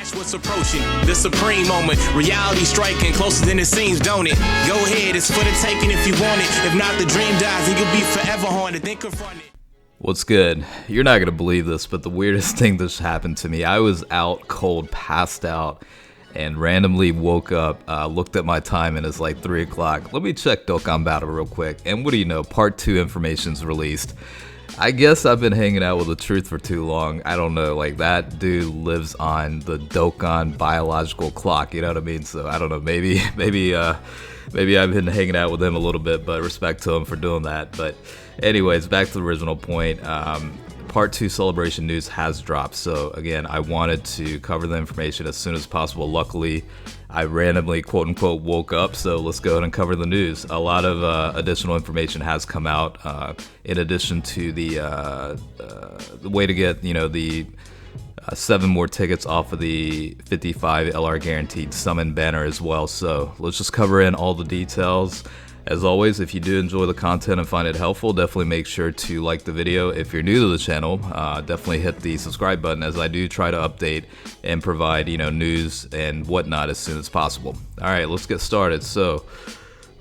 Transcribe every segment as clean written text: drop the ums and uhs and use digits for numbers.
Watch what's approaching, the supreme moment. Reality striking closer than it seems, don't it? Go ahead, it's for the taking if you want it. If not, the dream dies and you'll be forever haunted. Then confront it. What's good? You're not gonna believe this, but the weirdest thing that's happened to me. I was out cold, passed out, and randomly woke up, looked at my time, and it's like 3 o'clock. Let me check Dokkan Battle real quick. And what do you know? Part 2 information's released. I guess I've been hanging out with the truth for too long. I don't know, like that dude lives on the Dokkan biological clock, you know what I mean? So I don't know, maybe I've been hanging out with him a little bit, but respect to him for doing that. But anyways, back to the original point. Part 2 celebration news has dropped, so again, I wanted to cover the information as soon as possible. Luckily, I randomly, quote-unquote, woke up, so let's go ahead and cover the news. A lot of additional information has come out, in addition to the way to get, the 7 more tickets off of the 55 LR guaranteed summon banner as well. So let's just cover in all the details. As always, if you do enjoy the content and find it helpful, definitely make sure to like the video. If you're new to the channel, definitely hit the subscribe button, as I do try to update and provide, news and whatnot as soon as possible. All right, let's get started. So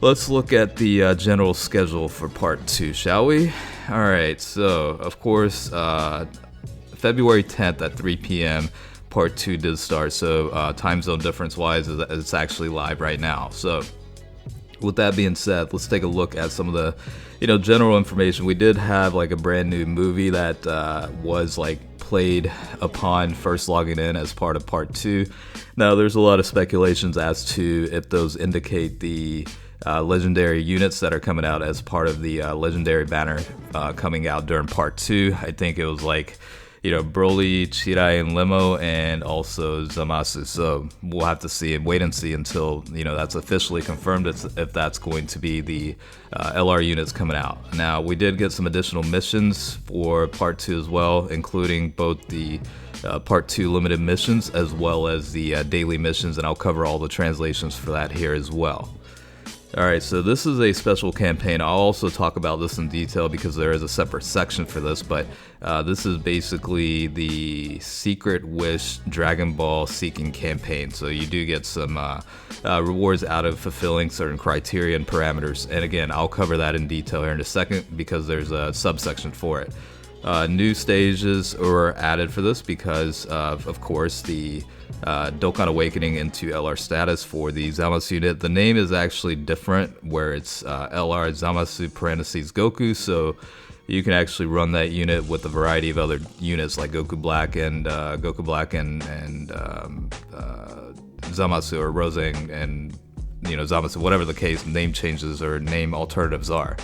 let's look at the general schedule for part 2, shall we? All right, so of course, February 10th at 3 p.m. part 2 did start. So time zone difference wise, it's actually live right now. So with that being said, let's take a look at some of the, general information. We did have like a brand new movie that was like played upon first logging in as part of part 2. Now there's a lot of speculations as to if those indicate the legendary units that are coming out as part of the legendary banner coming out during part 2. I think it was like, Broly, Chirai, and Limo, and also Zamasu. So we'll have to see and wait and see until, that's officially confirmed if that's going to be the LR units coming out. Now, we did get some additional missions for part 2 as well, including both the part 2 limited missions as well as the daily missions, and I'll cover all the translations for that here as well. Alright, so this is a special campaign. I'll also talk about this in detail because there is a separate section for this, but this is basically the Secret Wish Dragon Ball Seeking campaign. So you do get some rewards out of fulfilling certain criteria and parameters. And again, I'll cover that in detail here in a second because there's a subsection for it. New stages were added for this because of course, the Dokkan Awakening into LR status for the Zamasu unit. The name is actually different, where it's LR Zamasu parentheses Goku, so you can actually run that unit with a variety of other units like Goku Black and Zamasu or Rose and Zamasu, whatever the case, name changes or name alternatives are.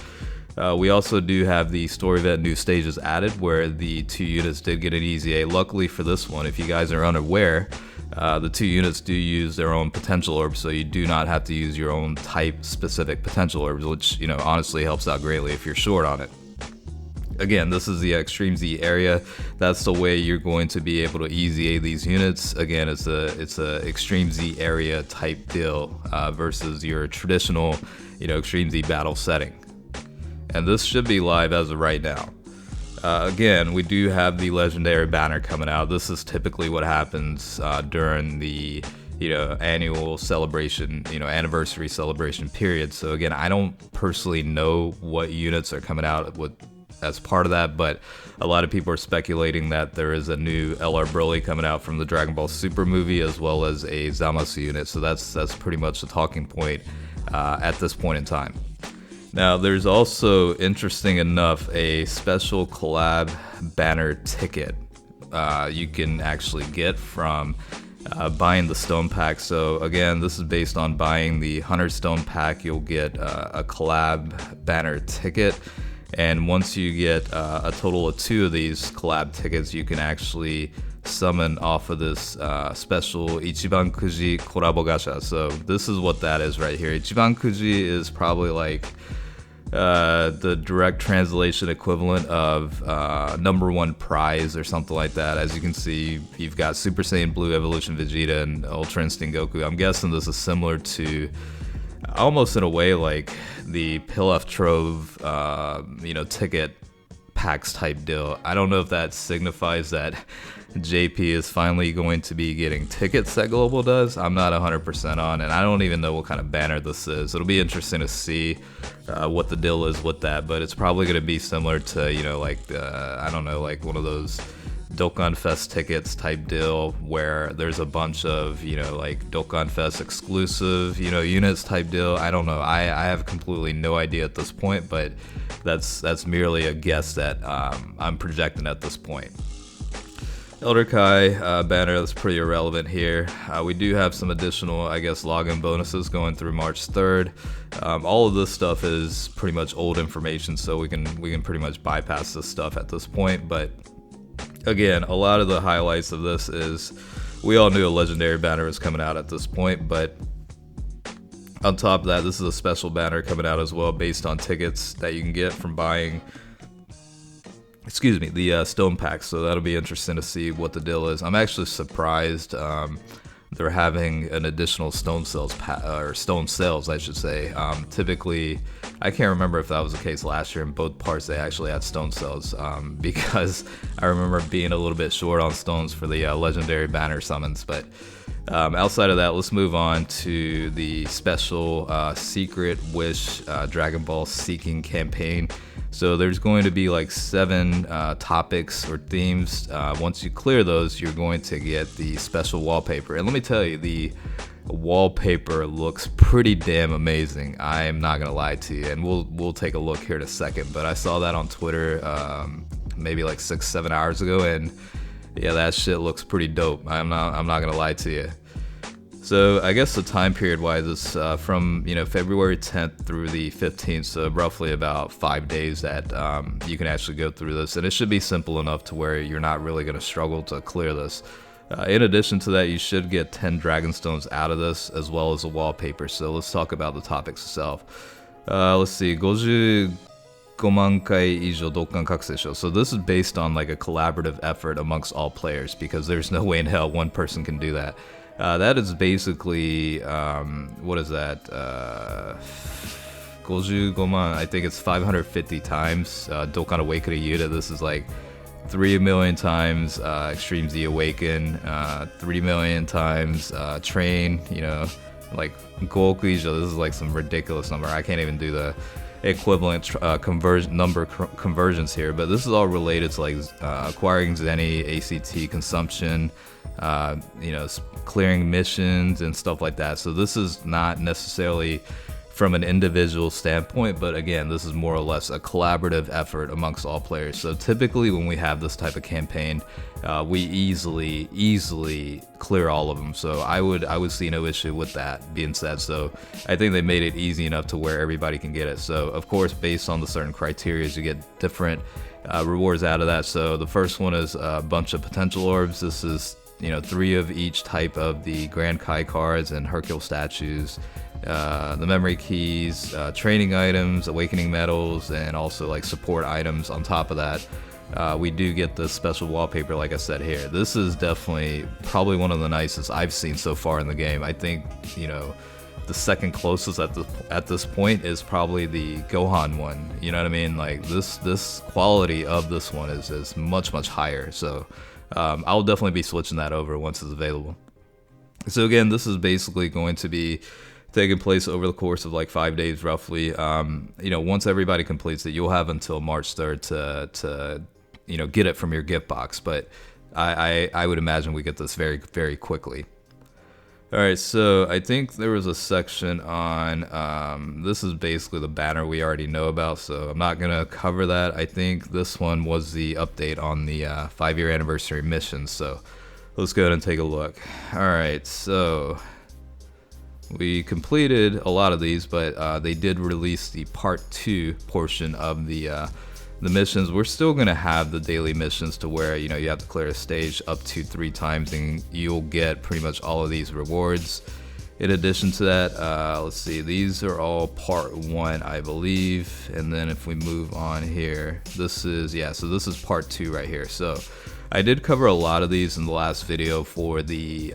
We also do have the story event new stages added, where the 2 units did get an easy A. Luckily for this one, if you guys are unaware, the 2 units do use their own potential orbs, so you do not have to use your own type specific potential orbs, which honestly helps out greatly if you're short on it. Again, this is the Extreme Z area. That's the way you're going to be able to easy A these units. Again, it's a Extreme Z area type deal versus your traditional Extreme Z battle setting. And this should be live as of right now. Again, we do have the legendary banner coming out. This is typically what happens during the annual celebration, anniversary celebration period. So again, I don't personally know what units are coming out as part of that, but a lot of people are speculating that there is a new LR Broly coming out from the Dragon Ball Super movie, as well as a Zamasu unit. So that's pretty much the talking point at this point in time. Now, there's also, interesting enough, a special collab banner ticket you can actually get from buying the stone pack. So again, this is based on buying the 100 stone pack. You'll get a collab banner ticket, and once you get a total of 2 of these collab tickets, you can actually summon off of this special Ichiban Kuji Korabo Gacha. So this is what that is right here. Ichiban Kuji is probably like the direct translation equivalent of number 1 prize or something like that. As you can see, you've got Super Saiyan Blue Evolution Vegeta and Ultra Instinct Goku. I'm guessing this is similar to, almost in a way, like the Pilaf Trove ticket packs type deal. I don't know if that signifies that JP is finally going to be getting tickets that Global does. I'm not 100% on, and I don't even know what kind of banner this is. It'll be interesting to see what the deal is with that, but it's probably going to be similar to, you know, like, I don't know, like one of those Dokkan Fest tickets type deal where there's a bunch of, you know, like Dokkan Fest exclusive, you know, units type deal. I don't know. I have completely no idea at this point, but that's merely a guess that I'm projecting at this point. Elder Kai banner, that's pretty irrelevant here. We do have some additional, I guess, login bonuses going through March 3rd. All of this stuff is pretty much old information, so we can pretty much bypass this stuff at this point. But again, a lot of the highlights of this is we all knew a legendary banner was coming out at this point, but on top of that, this is a special banner coming out as well based on tickets that you can get from buying the stone packs. So that'll be interesting to see what the deal is. I'm actually surprised they're having an additional stone sales or stone sales, I should say. Typically, I can't remember if that was the case last year. In both parts, they actually had stone sales because I remember being a little bit short on stones for the legendary banner summons. But outside of that, let's move on to the special Secret Wish Dragon Ball Seeking campaign. So there's going to be like 7 topics or themes. Once you clear those, you're going to get the special wallpaper. And let me tell you, the wallpaper looks pretty damn amazing. I am not gonna lie to you, and we'll take a look here in a second. But I saw that on Twitter maybe like 6-7 hours ago, and yeah, that shit looks pretty dope. I'm not gonna lie to you. So I guess the time period wise is from, you know, February 10th through the 15th, so roughly about 5 days that you can actually go through this, and it should be simple enough to where you're not really going to struggle to clear this. In addition to that, you should get 10 Dragon Stones out of this, as well as a wallpaper. So let's talk about the topics itself. Let's see, 55万回以上 Dokkan Kakusei. So this is based on like a collaborative effort amongst all players, because there's no way in hell one person can do that. That is basically, what is that? 55万, I think it's 550 times Dokkan Awaken Yuta. This is like 3 million times Extreme Z Awaken, 3 million times Train, you know, like Goku Ijo. This is like some ridiculous number. I can't even do the equivalent conversions here, but this is all related to like acquiring Zenny, ACT consumption, you know, clearing missions and stuff like that. So this is not necessarily from an individual standpoint, but again, this is more or less a collaborative effort amongst all players. So typically when we have this type of campaign, we easily clear all of them. So I would see no issue with that being said. So I think they made it easy enough to where everybody can get it. So of course, based on the certain criteria, you get different rewards out of that. So the first one is a bunch of potential orbs. This is, you know, 3 of each type of the Grand Kai cards and Hercule statues, the memory keys, training items, awakening medals, and also like support items. On top of that, we do get the special wallpaper, like I said here. This is definitely probably one of the nicest I've seen so far in the game. I think, you know, the second closest at this point is probably the Gohan one. You know what I mean? Like this quality of this one is much higher. So I'll definitely be switching that over once it's available. So again, this is basically going to be taking place over the course of like 5 days roughly. You know, once everybody completes it, you'll have until March 3rd to you know, get it from your gift box. But I would imagine we get this very quickly. All right, so I think there was a section on, this is basically the banner we already know about, so I'm not going to cover that. I think this one was the update on the 5-year anniversary mission, so let's go ahead and take a look. All right, so we completed a lot of these, but they did release the part 2 portion of the missions. We're still going to have the daily missions to where, you know, you have to clear a stage up to 3 times and you'll get pretty much all of these rewards. In addition to that, let's see, these are all part 1, I believe. And then if we move on here, this is, yeah, so this is part 2 right here. So I did cover a lot of these in the last video for the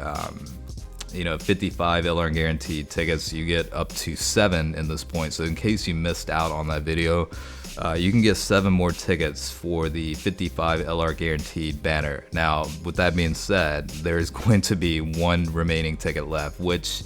you know, 55 LR guaranteed tickets. You get up to 7 in this point. So in case you missed out on that video, you can get 7 more tickets for the 55 LR guaranteed banner. Now, with that being said, there is going to be 1 remaining ticket left, which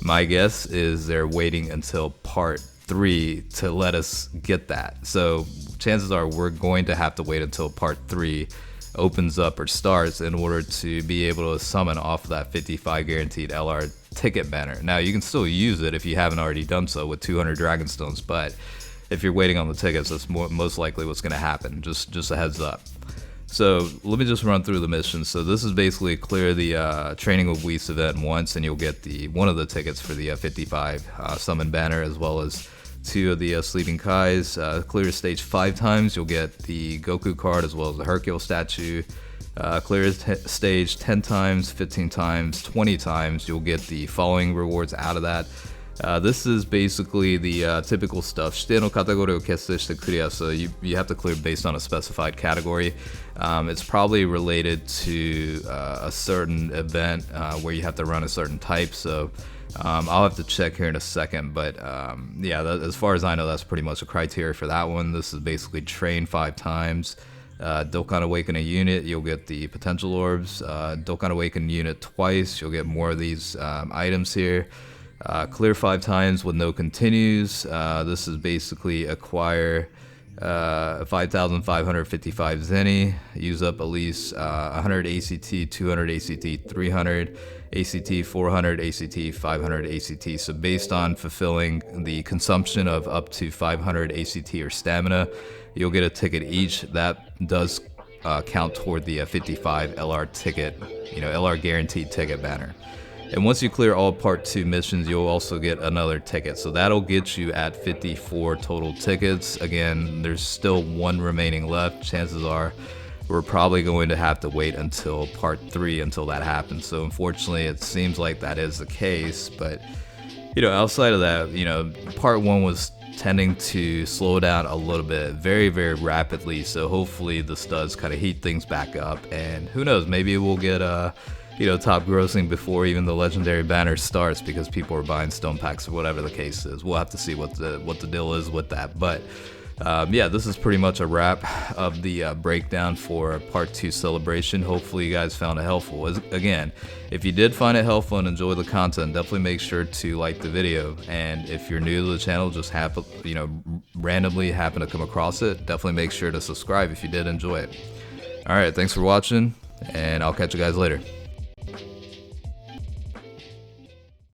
my guess is they're waiting until part 3 to let us get that. So chances are we're going to have to wait until part 3 opens up or starts in order to be able to summon off of that 55 guaranteed LR ticket banner. Now, you can still use it if you haven't already done so with 200 Dragonstones, but if you're waiting on the tickets, that's most likely what's going to happen. Just a heads up. So let me just run through the missions. So this is basically clear the Training with Whis event once, and you'll get one of the tickets for the 55 summon banner, as well as 2 of the Sleeping Kais. Clear stage 5 times, you'll get the Goku card as well as the Hercule statue. Clear stage 10 times, 15 times, 20 times, you'll get the following rewards out of that. This is basically the typical stuff. 指定のカテゴリーを決定してクリア, so you have to clear based on a specified category. It's probably related to a certain event where you have to run a certain type, so I'll have to check here in a second, but yeah, as far as I know, that's pretty much a criteria for that one. This is basically train 5 times. Dokkan Awaken a unit, you'll get the potential orbs. Dokkan Awaken unit twice, you'll get more of these items here. Clear 5 times with no continues. This is basically acquire 5,555 Zenny, use up at least 100 ACT, 200 ACT, 300 ACT, 400 ACT, 500 ACT. So based on fulfilling the consumption of up to 500 ACT or stamina, you'll get a ticket each. That does count toward the 55 LR ticket, LR guaranteed ticket banner. And once you clear all part 2 missions, you'll also get another ticket. So that'll get you at 54 total tickets. Again, there's still 1 remaining left. Chances are we're probably going to have to wait until part 3 until that happens. So unfortunately, it seems like that is the case. But, outside of that, part 1 was tending to slow down a little bit very, very rapidly. So hopefully this does kind of heat things back up. And who knows, maybe we'll get top grossing before even the legendary banner starts because people are buying stone packs or whatever the case is. We'll have to see what the deal is with that. But yeah, this is pretty much a wrap of the breakdown for part 2 celebration. Hopefully you guys found it helpful. Again, if you did find it helpful and enjoy the content, definitely make sure to like the video. And if you're new to the channel, just randomly happen to come across it, definitely make sure to subscribe if you did enjoy it. All right, thanks for watching, and I'll catch you guys later.